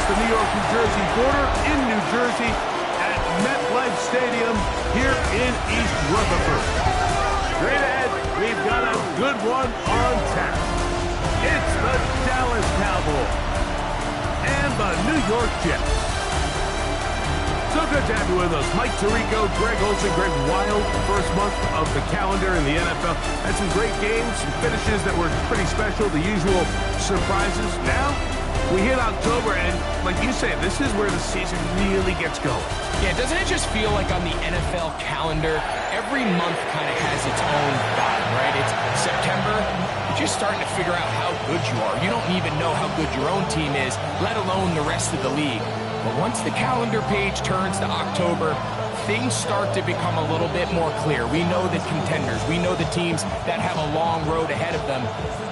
the New York-New Jersey border in New Jersey at MetLife Stadium here in East Rutherford. Straight ahead, we've got a good one on tap. It's the Dallas Cowboys and the New York Jets. So good to have you with us. Mike Tirico, Greg Olsen, Greg Wild, first month of the calendar in the NFL. Had some great games, some finishes that were pretty special, the usual surprises. Now, we hit October, and like you say, this is where the season really gets going. Yeah, doesn't it just feel like on the NFL calendar, every month kind of has its own vibe, right? It's September, you're just starting to figure out how good you are. You don't even know how good your own team is, let alone the rest of the league. But once the calendar page turns to October, things start to become a little bit more clear. We know the contenders. We know the teams that have a long road ahead of them.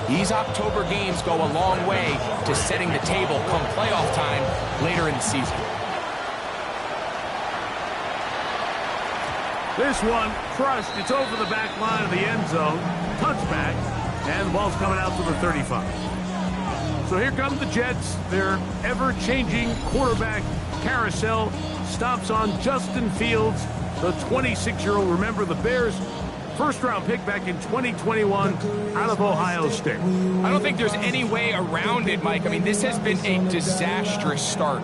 These October games go a long way to setting the table come playoff time later in the season. This one crushed. It's over the back line of the end zone. Touchback. And the ball's coming out to the 35. So here come the Jets. Their ever-changing quarterback carousel stops on Justin Fields, the 26-year-old. Remember, the Bears' first-round pick back in 2021 out of Ohio State. I don't think there's any way around it, Mike. I mean, this has been a disastrous start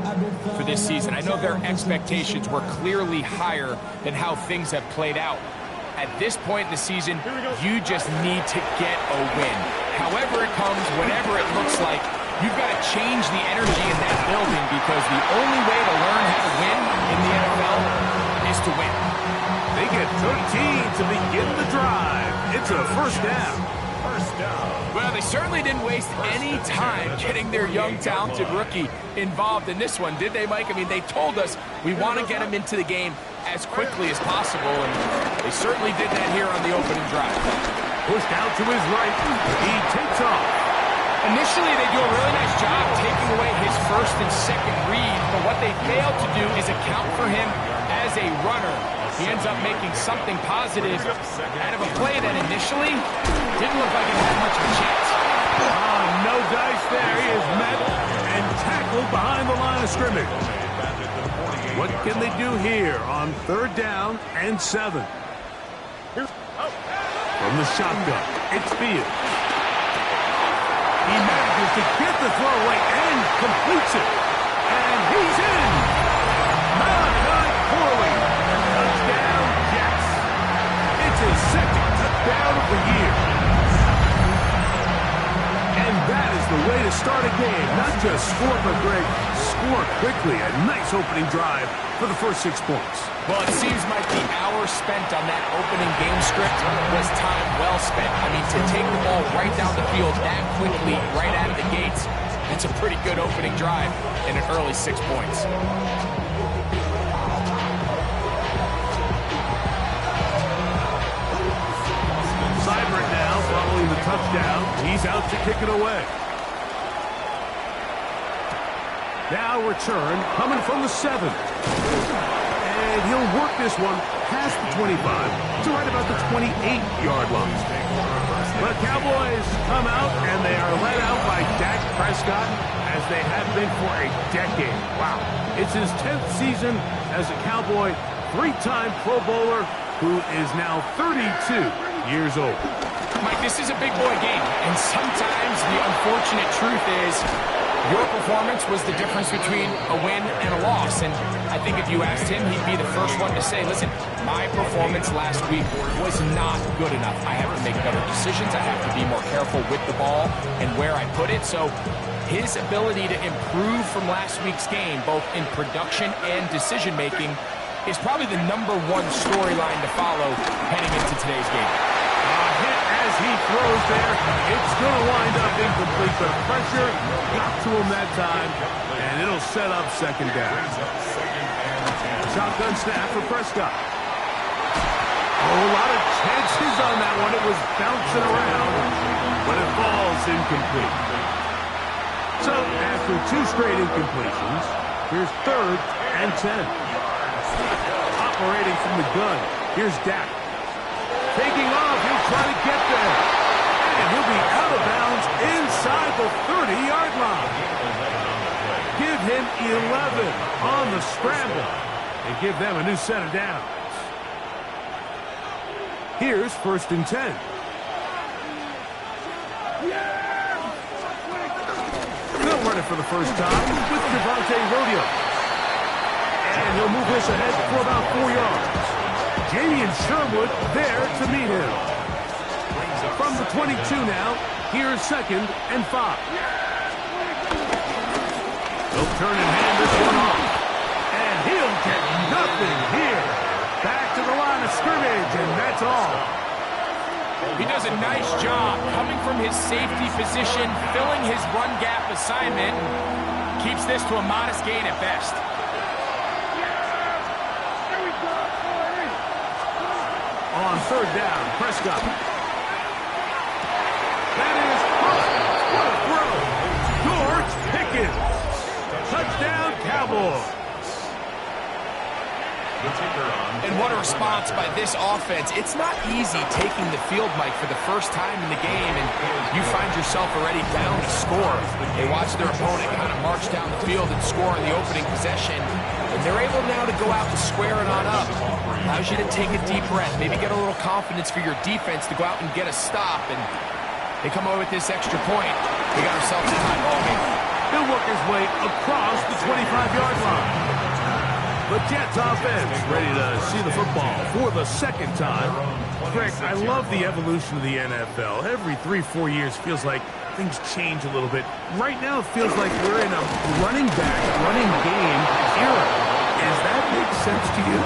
for this season. I know their expectations were clearly higher than how things have played out. At this point in the season, you just need to get a win. However it comes, whatever it looks like, you've got to change the energy in that building, because the only way to learn how to win in the NFL is to win. They get 13 to begin the drive. It's a first down. Well, they certainly didn't waste any time getting their young, talented rookie involved in this one, did they, Mike? I mean, they told us we want to get him into the game as quickly as possible, and they certainly did that here on the opening drive. Pushed out to his right. He takes off. Initially, they do a really nice job taking away his first and second read, but what they failed to do is account for him as a runner. He ends up making something positive out of a play that initially didn't look like it had much of a chance. No dice there. He is met and tackled behind the line of scrimmage. What can they do here on third down and 7? From the shotgun, it's Fields. He manages to get the throw away and completes it. And he's in. Malachi Corley. Touchdown, Jets. It's his second touchdown of the year. And that is the way to start a game. Not just score, but Greg, score quickly. A nice opening drive for the first 6 points. Well, it seems like the hour spent on that opening game script was time well spent. I mean, to take the ball right down the field that quickly, right out of the gates, it's a pretty good opening drive in an early 6 points. Seibert now following the touchdown. He's out to kick it away. Now return coming from the 7. And he'll work this one past the 25 to right about the 28-yard line. But Cowboys come out, and they are led out by Dak Prescott, as they have been for a decade. Wow. It's his 10th season as a Cowboy, 3-time Pro Bowler, who is now 32 years old. Mike, this is a big boy game, and sometimes the unfortunate truth is your performance was the difference between a win and a loss. And I think if you asked him, he'd be the first one to say, listen, my performance last week was not good enough. I have to make better decisions. I have to be more careful with the ball and where I put it. So his ability to improve from last week's game, both in production and decision-making, is probably the #1 storyline to follow heading into today's game. Hit as he throws there. It's going to wind up incomplete, but pressure got to him that time, and it'll set up second down. Shotgun snap for Prescott. Oh, a lot of chances on that one. It was bouncing around, but it falls incomplete. So after 2 straight incompletions, here's 3rd and 10. Operating from the gun, here's Dak. Taking off, he'll try to get there. And he'll be out of bounds inside the 30-yard line. Give him 11 on the scramble and give them a new set of downs. Here's 1st and 10. They'll run it for the first time with Devontae Rodeo. And he'll move this ahead for about 4 yards. Jamie and Sherwood there to meet him. From the 22 now, here's 2nd and 5. They'll turn and hand this one off. And he'll get nothing here. Back to the line of scrimmage, and that's all. He does a nice job coming from his safety position, filling his run gap assignment, and keeps this to a modest gain at best. On 3rd down, Prescott. That is hot. What a throw. George Pickens. Touchdown, Cowboys. And what a response by this offense. It's not easy taking the field, Mike, for the first time in the game, and you find yourself already down to score. They watch their opponent kind of march down the field and score in the opening possession, and they're able now to go out and square it on up. Allows you to take a deep breath, maybe get a little confidence for your defense to go out and get a stop, and they come away with this extra point. They got themselves a tie ball game. He'll work his way across the 25-yard line. The Jets offense ready to see the football for the 2nd time. Greg, I love the evolution of the NFL. Every 3-4 years feels like things change a little bit. Right now it feels like we're in a running back, running game era. Does that make sense to you?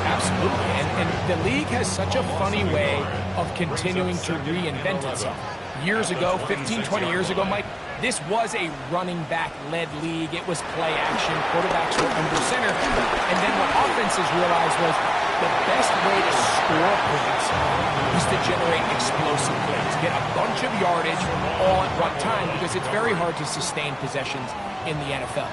Absolutely. And the league has such a funny way of continuing to reinvent itself. Years ago, 15, 20 years ago, Mike, this was a running back-led league. It was play action. Quarterbacks were under center. And then what offenses realized was the best way to score points is to generate explosive plays. Get a bunch of yardage all at one time because it's very hard to sustain possessions in the NFL.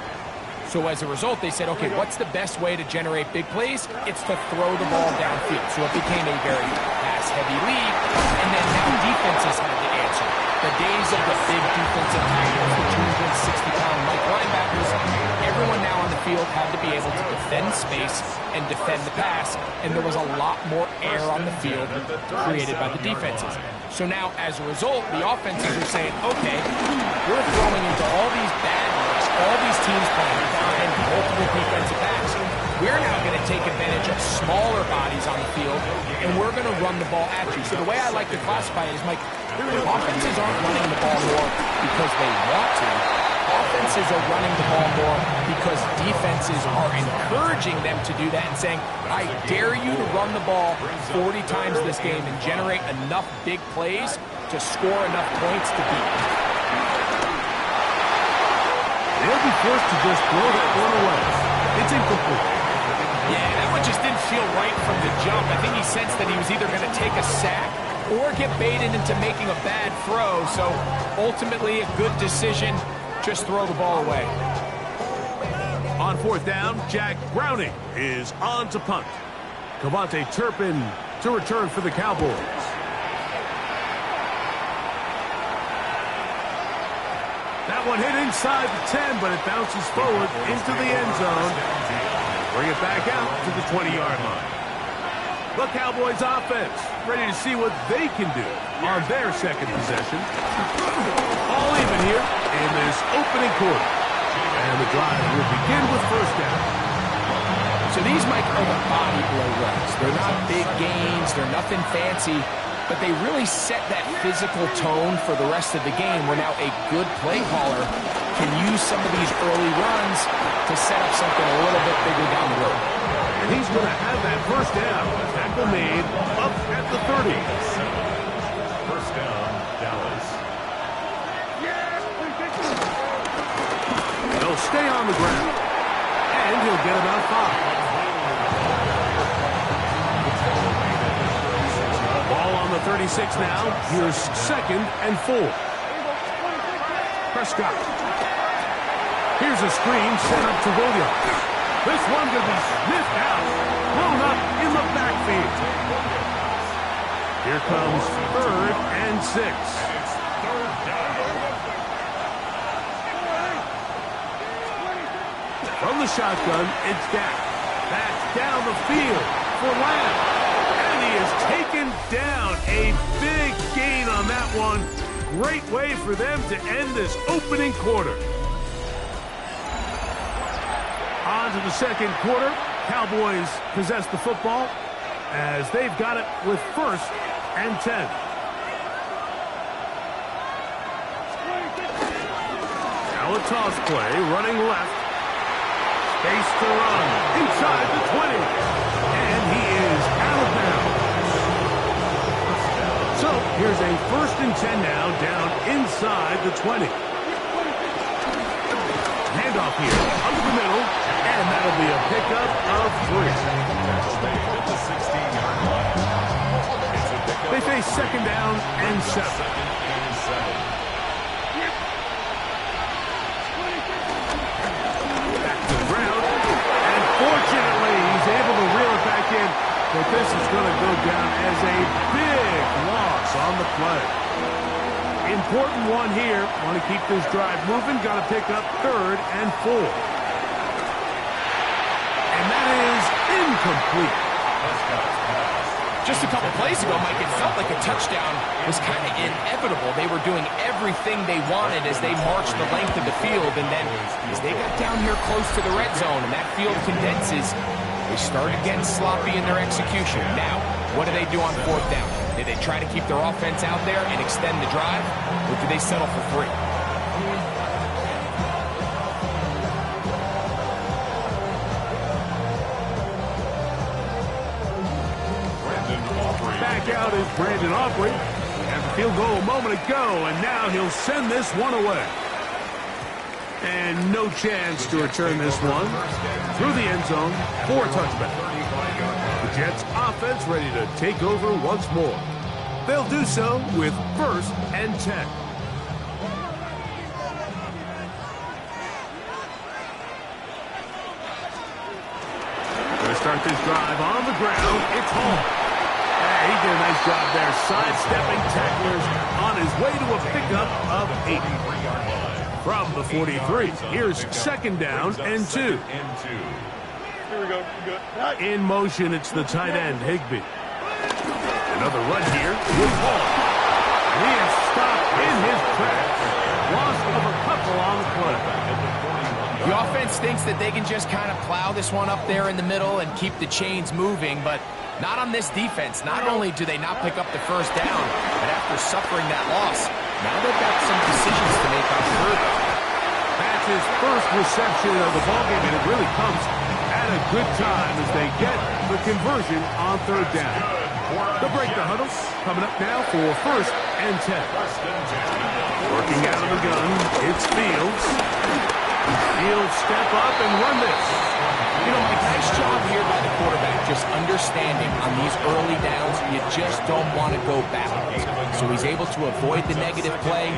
So as a result, they said, okay, what's the best way to generate big plays? It's to throw the ball downfield. So it became a very pass-heavy league. And then now defenses had to answer. The days of the big defensive tackles, the 260-pound Mike linebackers, everyone now on the field had to be able to defend space and defend the pass, and there was a lot more air on the field created by the defenses. So now, as a result, the offenses are saying, okay, we're throwing into all these bad looks, all these teams playing behind multiple defensive backs. We're now going to take advantage of smaller bodies on the field, and we're going to run the ball at you. So the way I like to classify it is, Mike, offenses aren't running the ball more because they want to. Offenses are running the ball more because defenses are encouraging them to do that and saying, I dare you to run the ball 40 times this game and generate enough big plays to score enough points to beat. They'll be forced to just throw that one away. It's incomplete. Yeah, that one just didn't feel right from the jump. I think he sensed that he was either going to take a sack or get baited into making a bad throw. So ultimately a good decision, just throw the ball away. On 4th down, Jack Browning is on to punt. Cavante Turpin to return for the Cowboys. That one hit inside the 10, but it bounces forward into the end zone. Bring it back out to the 20-yard line. The Cowboys offense ready to see what they can do on their 2nd possession. All even here in this opening quarter. And the drive will begin with 1st down. So these, Mike, are the body blow runs. They're not big gains. They're nothing fancy. But they really set that physical tone for the rest of the game where now a good play caller can use some of these early runs to set up something a little bit bigger down the road. And he's going to have that 1st down. Tackle made up at the 30. 1st down, Dallas. He'll stay on the ground. And he'll get about 5. Ball on the 36 now. Here's 2nd and 4. Prescott. Here's a screen set up to Williams. This one could be sniffed out. Thrown up in the backfield. Here comes 3rd and 6. From the shotgun, it's Dak. That's down the field for Lamb. And he is taken down. A big gain on that one. Great way for them to end this opening quarter. On to the second quarter. Cowboys possess the football as they've got it with 1st and 10. Now a toss play, running left. Space to run inside the 20. And he is out of bounds. So here's a 1st and 10 now, down inside the 20. Handoff here, up the middle, and that'll be a pickup of 3. They face 2nd down and 7. Fortunately, he's able to reel it back in, but this is going to go down as a big loss on the play. Important one here. Want to keep this drive moving. Got to pick up 3rd and 4. And that is incomplete. Just a couple plays ago, Mike, it felt like a touchdown was kind of inevitable. They were doing everything they wanted as they marched the length of the field, and then as they got down here close to the red zone and that field condenses, they start getting sloppy in their execution. Now, what do they do on 4th down? Did they try to keep their offense out there and extend the drive, or do they settle for 3? Back out is Brandon Aubrey. Had the field goal a moment ago, and now he'll send this one away. And no chance to return this one through the end zone for a touchback. The Jets offense ready to take over once more. They'll do so with 1st and 10. Going to start this drive on the ground. It's Hall. He did a nice job there, sidestepping tacklers on his way to a pickup of 8. From the 43, here's 2nd down and 2. Here we go. Good. In motion, it's the tight end, Higbee. Another run here with Hall. He is stopped in his tracks. Loss of a couple on the play. The offense thinks that they can just kind of plow this one up there in the middle and keep the chains moving, but not on this defense. Not only do they not pick up the 1st down, but after suffering that loss, now they've got some decisions to make on 3rd. That's his 1st reception of the ballgame, and it really comes at a good time as they get the conversion on 3rd down. They'll break the huddle. Coming up now for 1st and 10. Working out of the gun, it's Fields. He'll step up and run this. You know, Mike, nice job here by the quarterback, just understanding on these early downs, you just don't want to go backwards. So he's able to avoid the negative play,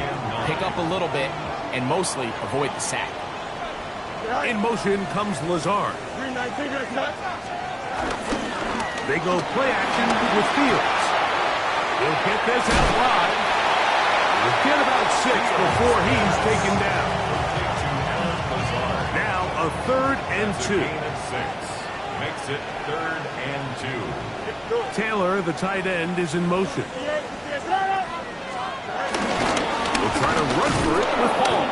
pick up a little bit, and mostly avoid the sack. In motion comes Lazard. They go play action with Fields. He'll get this out wide. He'll get about 6 before he's taken down. Now a 3rd and 2. Makes it 3rd and 2. Taylor, the tight end, is in motion. We'll try to run for it with Paul.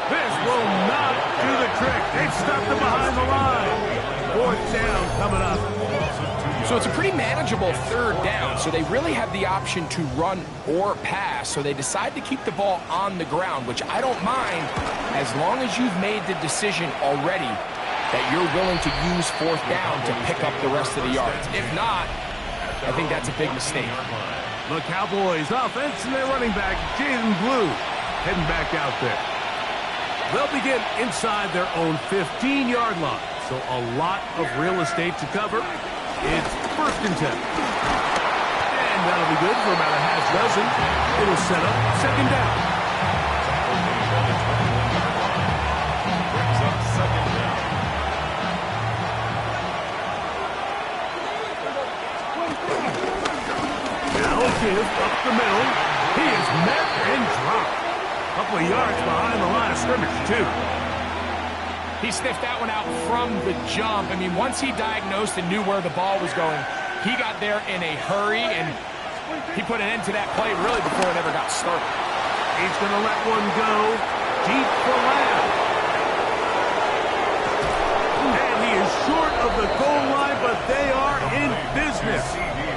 This will not do the trick. They've stopped him behind the line. 4th down coming up. So it's a pretty manageable 3rd down, so they really have the option to run or pass, so they decide to keep the ball on the ground, which I don't mind as long as you've made the decision already that you're willing to use 4th down to pick up the rest of the yards. If not, I think that's a big mistake. The Cowboys offense and their running back, Jaden Blue, heading back out there. They'll begin inside their own 15-yard line, so a lot of real estate to cover. It's 1st and 10. And that'll be good for about a half dozen. It'll set up 2nd down. Brings up 2nd down. Now a give up the middle. He is met and dropped. A couple of yards behind the line of scrimmage, too. He sniffed that one out from the jump. I mean, once he diagnosed and knew where the ball was going, he got there in a hurry, and he put an end to that play really before it ever got started. He's going to let one go deep for Lamb. And he is short of the goal line, but they are in business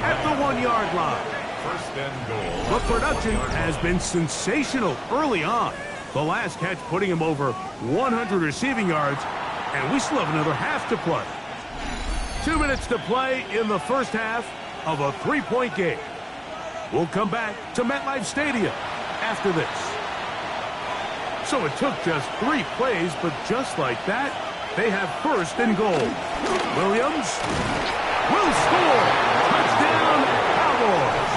at the 1-yard line. First and goal. The production has been sensational early on. The last catch putting him over 100 receiving yards, and we still have another half to play. 2 minutes to play in the first half of a 3-point game. We'll come back to MetLife Stadium after this. So it took just 3 plays, but just like that, they have first and goal. Williams will score. Touchdown, Cowboys.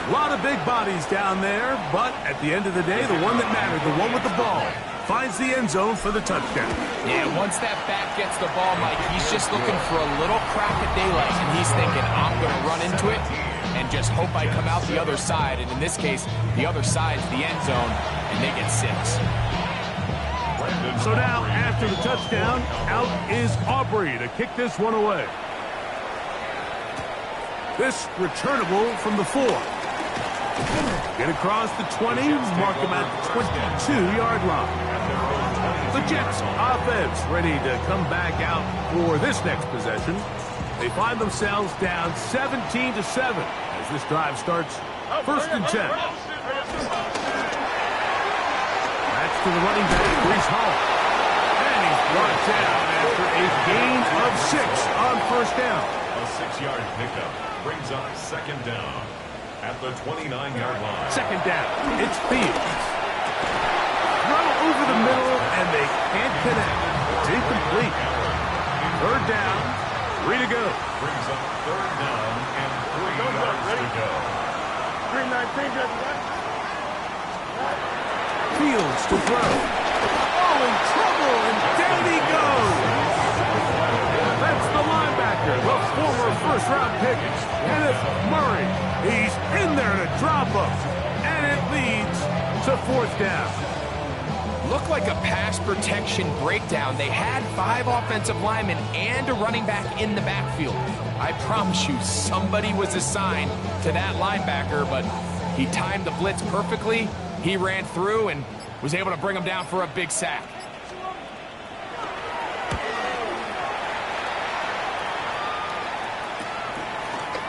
A lot of big bodies down there, but at the end of the day, the one that mattered, the one with the ball, finds the end zone for the touchdown. Yeah, once that back gets the ball, Mike, he's just looking for a little crack of daylight, and he's thinking, I'm going to run into it and just hope I come out the other side. And in this case, the other side's the end zone, and they get 6. So now, after the touchdown, out is Aubrey to kick this one away. This returnable from the 4. Get across the 20, mark him at the 22-yard line. The Jets offense ready to come back out for this next possession. They find themselves down 17-7 as this drive starts first and 10. That's to the running back, Breece Hall. And he's brought down after a gain of 6 on first down. A 6-yard pickup brings up second down at the 29-yard line. Second down, it's Fields. Throw over the middle, and they can't connect. It's incomplete. Third down, 3 to go. Brings up third down and 3 yards to go. 3-19, Fields to throw. Oh, in trouble, and down he goes. That's the linebacker, the former first-round pick, Kenneth Murray. He's in there to drop him, and it leads to fourth down. Looked like a pass protection breakdown. They had 5 offensive linemen and a running back in the backfield. I promise you, somebody was assigned to that linebacker, but he timed the blitz perfectly. He ran through and was able to bring him down for a big sack.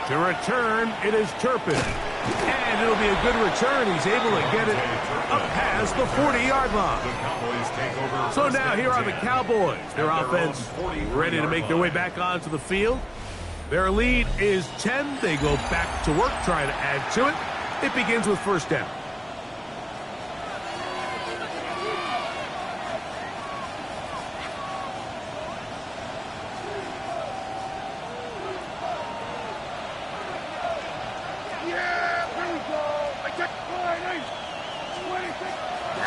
To return, it is Turpin. And it'll be a good return. He's able to get it up past the 40-yard line. So now here are the Cowboys. Their offense ready to make their way back onto the field. Their lead is 10. They go back to work trying to add to it. It begins with first down.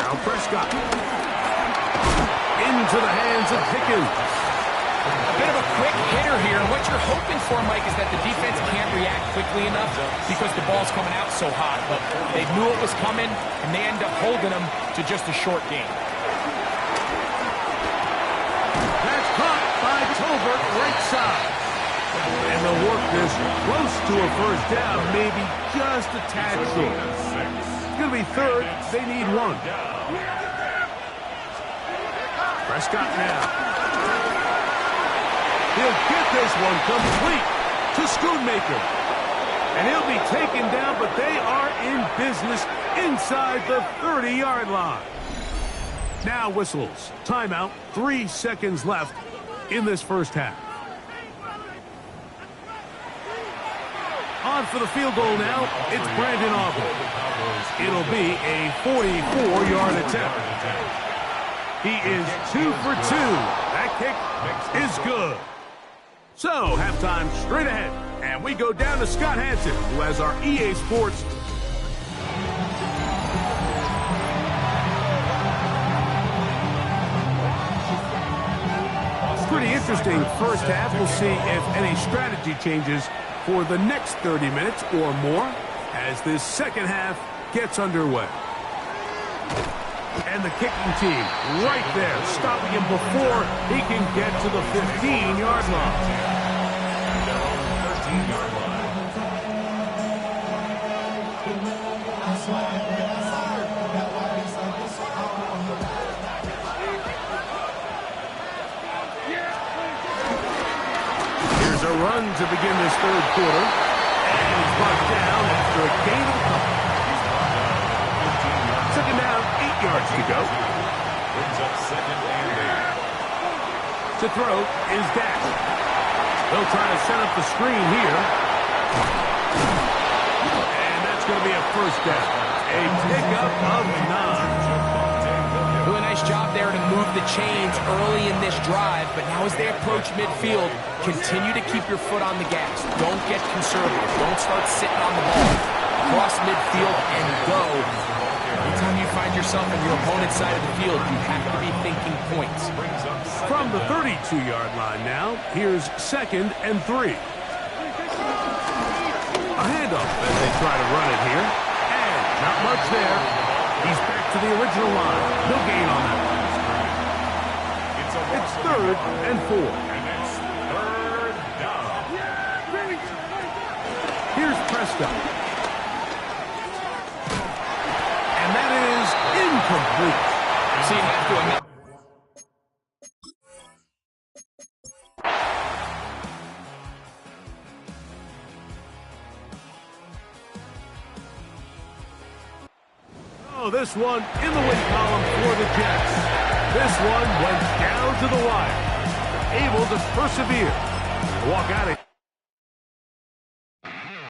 Now Prescott. Into the hands of Pickens. A bit of a quick hitter here. What you're hoping for, Mike, is that the defense can't react quickly enough because the ball's coming out so hot. But they knew it was coming, and they end up holding them to just a short game. That's caught by Tolbert, right side. And they'll work this close to a first down, maybe just a tad short. It's going to be third. They need 1. Prescott now. He'll get this one complete to Schoonmaker. And he'll be taken down, but they are in business inside the 30-yard line. Now whistles. Timeout. 3 seconds left in this first half. On for the field goal now. It's Brandon Aubrey. It'll be a 44-yard attempt. He is 2 for 2. That kick is good. So, halftime straight ahead. And we go down to Scott Hansen, who has our EA Sports. Pretty interesting first half. We'll see if any strategy changes for the next 30 minutes or more as this second half gets underway. And the kicking team right there, stopping him before he can get to the 15-yard line. Their own 13-yard line. Here's a run to begin this third quarter. And he's brought down after a gain of a couple. Second down, 8 yards to go. Brings up second and 8. To throw is Dak. They'll try to set up the screen here. And that's going to be a first down. A pickup of 9. Doing a nice job there to move the chains early in this drive, but now as they approach midfield, continue to keep your foot on the gas. Don't get conservative. Don't start sitting on the ball. Cross midfield and go. Anytime you find yourself on your opponent's side of the field, you have to be thinking points. From the 32-yard line now, here's second and 3. A handoff as they try to run it here. And not much there. He's back to the original line. No gain on that one. It's third and 4. And it's third down. Here's Prescott. And that is incomplete. So you have to admit. Oh, this one in the win column for the Jets. This one went down to the wire. Able to persevere. Walk out of